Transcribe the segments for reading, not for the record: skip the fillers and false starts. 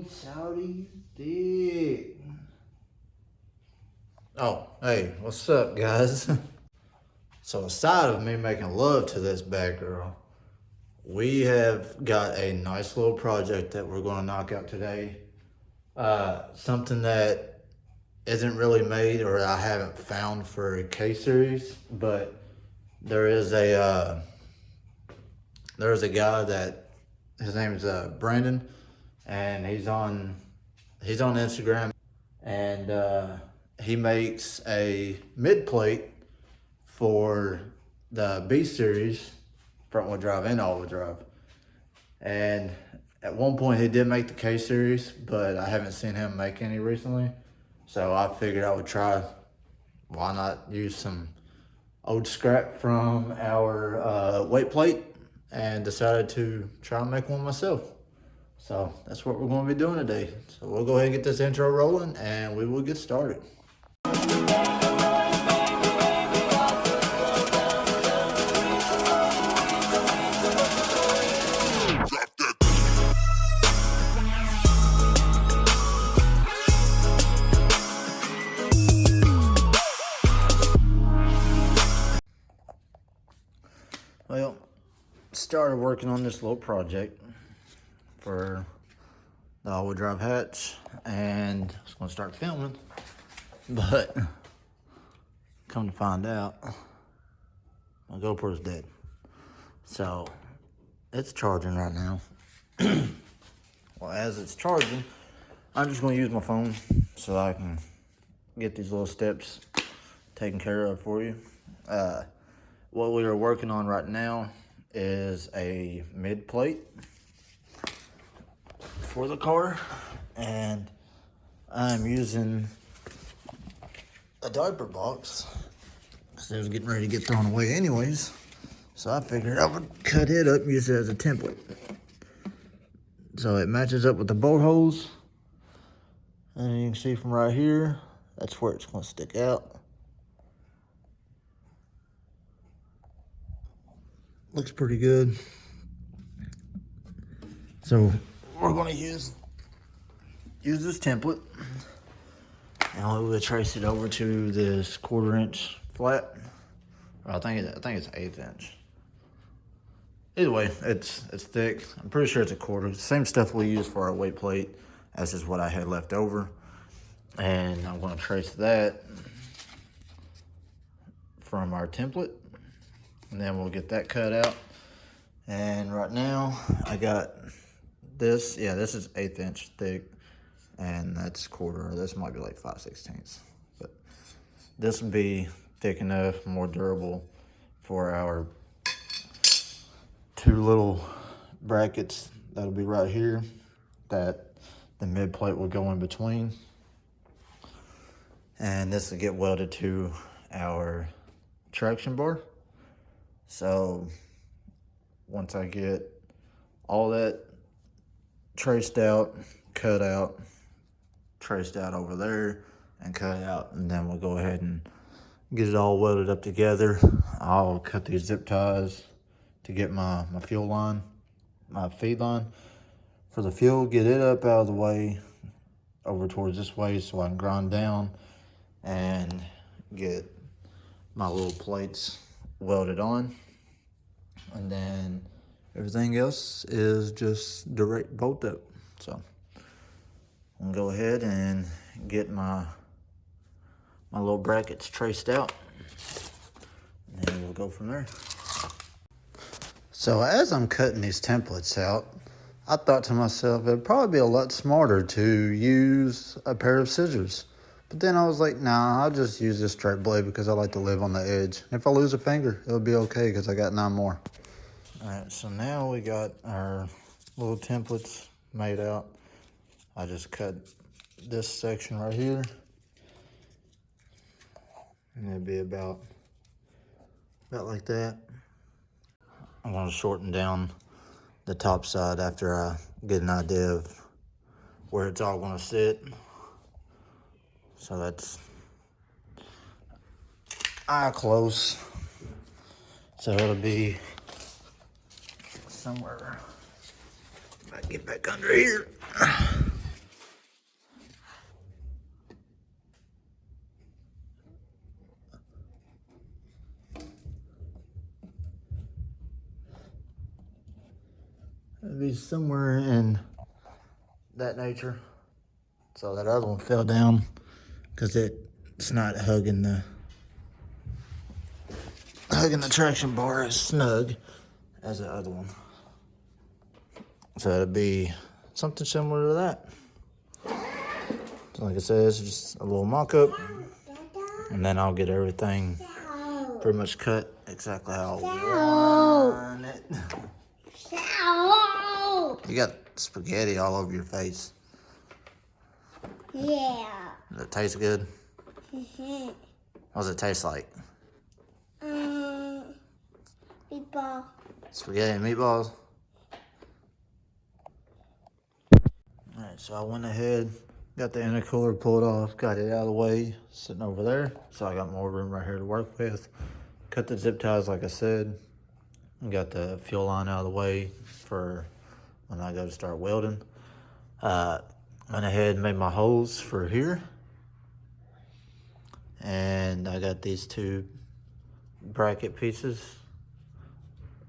Saudi dick. Oh, hey, what's up, guys? So aside of me making love to this bad girl, we have got a nice little project that we're gonna knock out today. Something that isn't really made or I haven't found for a K-series, but there is a guy that his name is Brandon, and he's on Instagram, and he makes a mid plate for the B series, front wheel drive and all wheel drive. And at one point he did make the K series, but I haven't seen him make any recently. So I figured I would try, why not use some old scrap from our weight plate, and decided to try and make one myself. So that's what we're going to be doing today. So we'll go ahead and get this intro rolling and we will get started. Well, started working on this little project for the all-wheel drive hatch, and I was going to start filming, but come to find out, my GoPro's dead. So it's charging right now. Well, as it's charging, I'm just going to use my phone so I can get these little steps taken care of for you. What we are working on right now is a mid plate for the car, and I'm using a diaper box because it was getting ready to get thrown away anyways. So I figured I would cut it up and use it as a template. So it matches up with the bolt holes, and you can see from right here, that's where it's going to stick out. Looks pretty good. So we're going to use this template, and we will trace it over to this 1/4 inch flat. Or I think it's 1/8 inch. Either way, it's thick. I'm pretty sure it's 1/4. Same stuff we use for our weight plate. That's just what I had left over, and I'm going to trace that from our template. And then we'll get that cut out. And right now I got this. Yeah, this is 1/8 inch thick, and that's 1/4. This might be like 5/16. But this would be thick enough, more durable for our two little brackets that'll be right here that the mid plate will go in between. And this will get welded to our traction bar. So once I get all that traced out, cut out, traced out over there, and cut out, and then we'll go ahead and get it all welded up together. I'll cut these zip ties to get my fuel line, my feed line for the fuel, get it up out of the way over towards this way so I can grind down and get my little plates welded on. And then everything else is just direct bolt up. So I'm gonna go ahead and get my little brackets traced out, and then we'll go from there. So as I'm cutting these templates out, I thought to myself it'd probably be a lot smarter to use a pair of scissors. But then I was like, nah, I'll just use this straight blade because I like to live on the edge. If I lose a finger, it'll be okay because I got 9 more. All right, so now we got our little templates made out. I just cut this section right here, and it'll be about like that. I'm gonna shorten down the top side after I get an idea of where it's all gonna sit. So that's eye close. So it'll be somewhere. If I get back under here. somewhere in that nature. So that other one fell down because it's not hugging the traction bar as snug as the other one. So it'll be something similar to that. So like I said, it's just a little mock-up, and then I'll get everything pretty much cut exactly how I want it. You got spaghetti all over your face. Yeah. Does it taste good? What does it taste like? Meatball. Spaghetti and meatballs? Alright, so I went ahead, got the intercooler pulled off, got it out of the way, sitting over there. So I got more room right here to work with. Cut the zip ties like I said. Got the fuel line out of the way for when I go to start welding. Went ahead and made my holes for here. And I got these two bracket pieces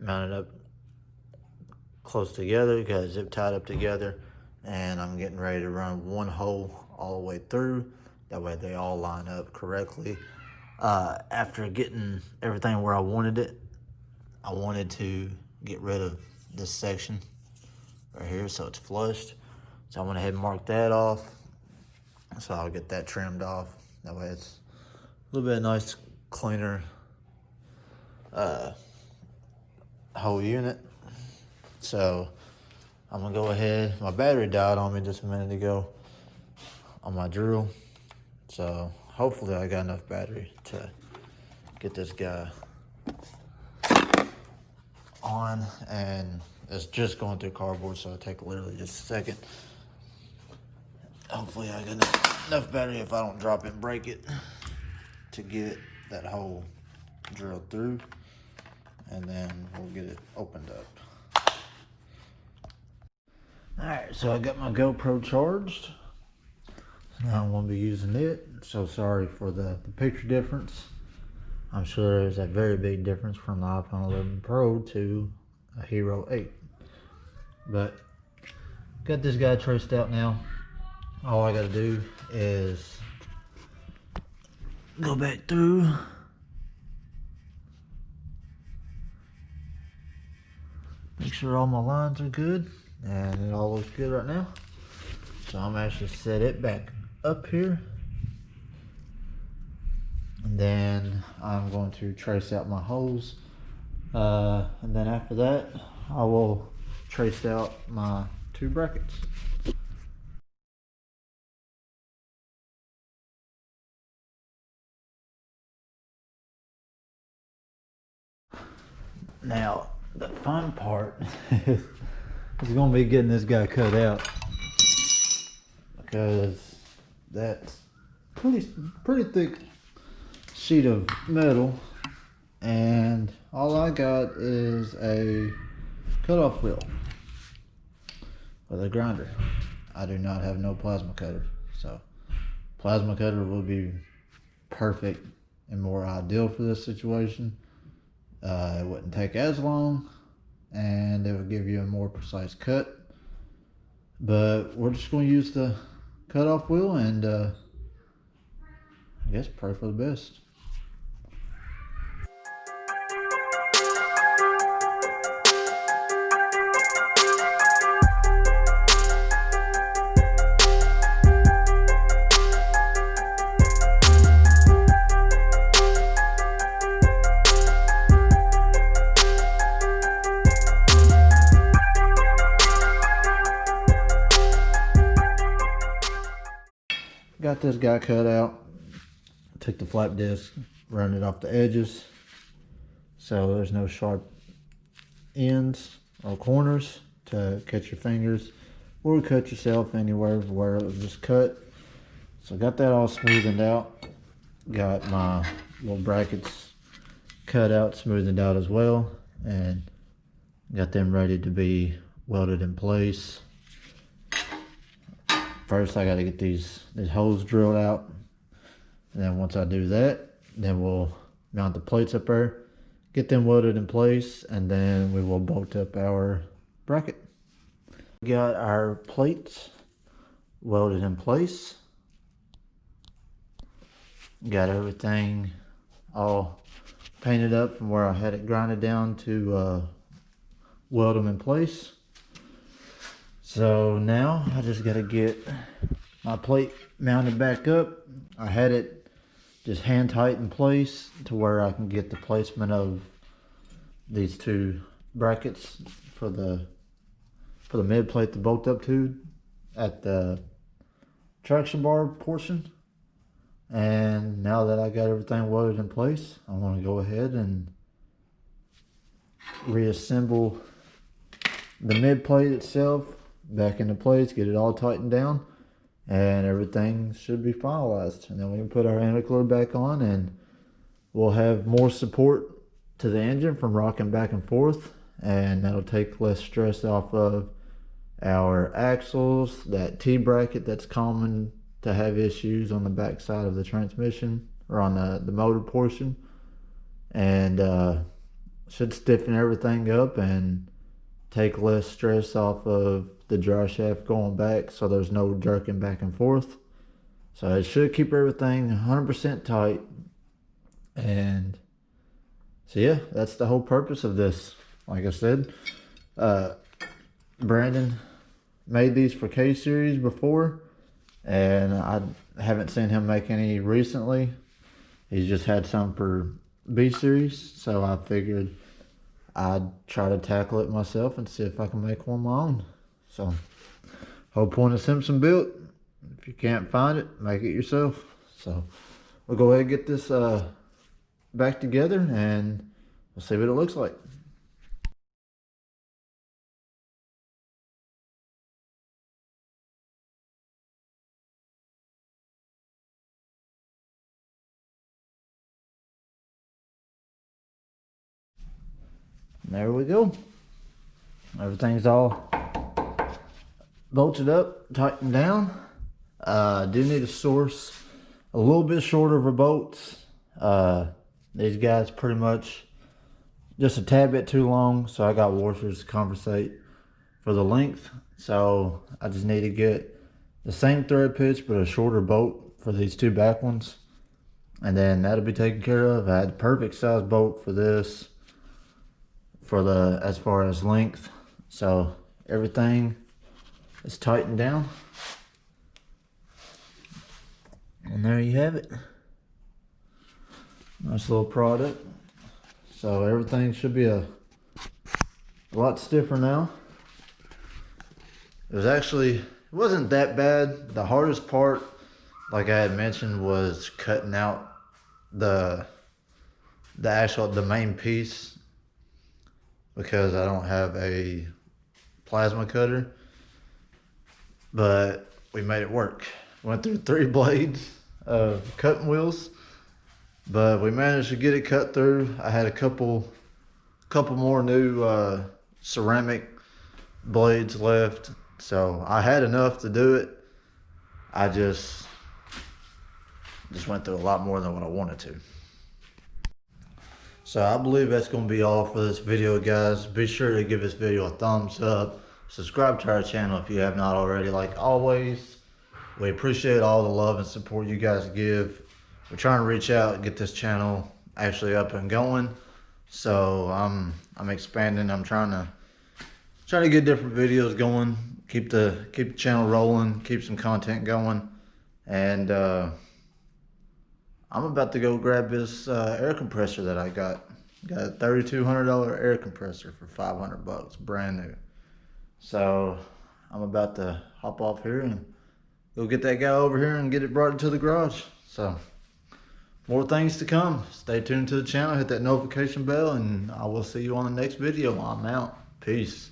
mounted up close together, got it zip tied up together, and I'm getting ready to run one hole all the way through. That way they all line up correctly. After getting everything where I wanted it, I wanted to get rid of this section right here so it's flushed. So I went ahead and marked that off. So I'll get that trimmed off. That way it's a little bit nice, cleaner whole unit. So I'm gonna go ahead. My battery died on me just a minute ago on my drill. So hopefully I got enough battery to get this guy on, and it's just going through cardboard, so it'll take literally just a second. Hopefully I got enough battery if I don't drop it and break it to get that hole drilled through, and then we'll get it opened up. Alright, so I got my GoPro charged. Now I'm going to be using it. So sorry for the picture difference. I'm sure there's a very big difference from the iPhone 11 Pro to a Hero 8. But got this guy traced out now. All I got to do is go back through. Make sure all my lines are good. And it all looks good right now. So I'm actually set it back up here. And then I'm going to trace out my holes. And then after that, I will trace out my two brackets. Now, the fun part is going to be getting this guy cut out, because that's pretty thick sheet of metal, and all I got is a cutoff wheel with a grinder. I do not have no plasma cutter, so plasma cutter would be perfect and more ideal for this situation. It wouldn't take as long, and it would give you a more precise cut. But we're just going to use the cutoff wheel and I guess pray for the best. Got this guy cut out. Took the flap disc, run it off the edges so there's no sharp ends or corners to cut your fingers or cut yourself anywhere where it was just cut. So got that all smoothened out. Got my little brackets cut out, smoothened out as well, and got them ready to be welded in place. First I got to get these holes drilled out, and then once I do that, then we'll mount the plates up there, get them welded in place, and then we will bolt up our bracket. We got our plates welded in place. Got everything all painted up from where I had it grinded down to weld them in place. So now I just got to get my plate mounted back up. I had it just hand tight in place to where I can get the placement of these two brackets for the mid plate to bolt up to at the traction bar portion. And now that I got everything welded in place, I want to go ahead and reassemble the mid plate itself back into place, get it all tightened down, and everything should be finalized. And then we can put our intercooler back on, and we'll have more support to the engine from rocking back and forth, and that'll take less stress off of our axles, that T-bracket that's common to have issues on the back side of the transmission or on the motor portion, and should stiffen everything up and take less stress off of the dry shaft going back, so there's no jerking back and forth. So it should keep everything 100% tight. And so yeah, that's the whole purpose of this. Like I said, Brandon made these for K series before, and I haven't seen him make any recently. He's just had some for B series, so I figured I'd try to tackle it myself and see if I can make one of my own. So whole point of Simpson built. If you can't find it, make it yourself. So we'll go ahead and get this back together, and we'll see what it looks like. There we go. Everything's all bolted up, tightened down. I do need to source a little bit shorter of bolts. These guys pretty much just a tad bit too long, so I got washers to compensate for the length. So I just need to get the same thread pitch but a shorter bolt for these two back ones, and then that'll be taken care of. I had the perfect size bolt for this, for the as far as length. So everything is tightened down, and there you have it. Nice little product. So everything should be a lot stiffer now. It wasn't that bad. The hardest part, like I had mentioned, was cutting out the main piece, because I don't have a plasma cutter. But we made it work. Went through 3 blades of cutting wheels, but we managed to get it cut through. I had a couple more new ceramic blades left, so I had enough to do it. I just went through a lot more than what I wanted to. So I believe that's going to be all for this video, guys. Be sure to give this video a thumbs up. Subscribe to our channel if you have not already. Like always, we appreciate all the love and support you guys give. We're trying to reach out and get this channel actually up and going. So I'm expanding. I'm trying to get different videos going, keep the channel rolling, keep some content going. And I'm about to go grab this air compressor that I got. Got a $3,200 air compressor for $500, brand new. So I'm about to hop off here and go get that guy over here and get it brought into the garage. So more things to come. Stay tuned to the channel, hit that notification bell, and I will see you on the next video. I'm out. Peace.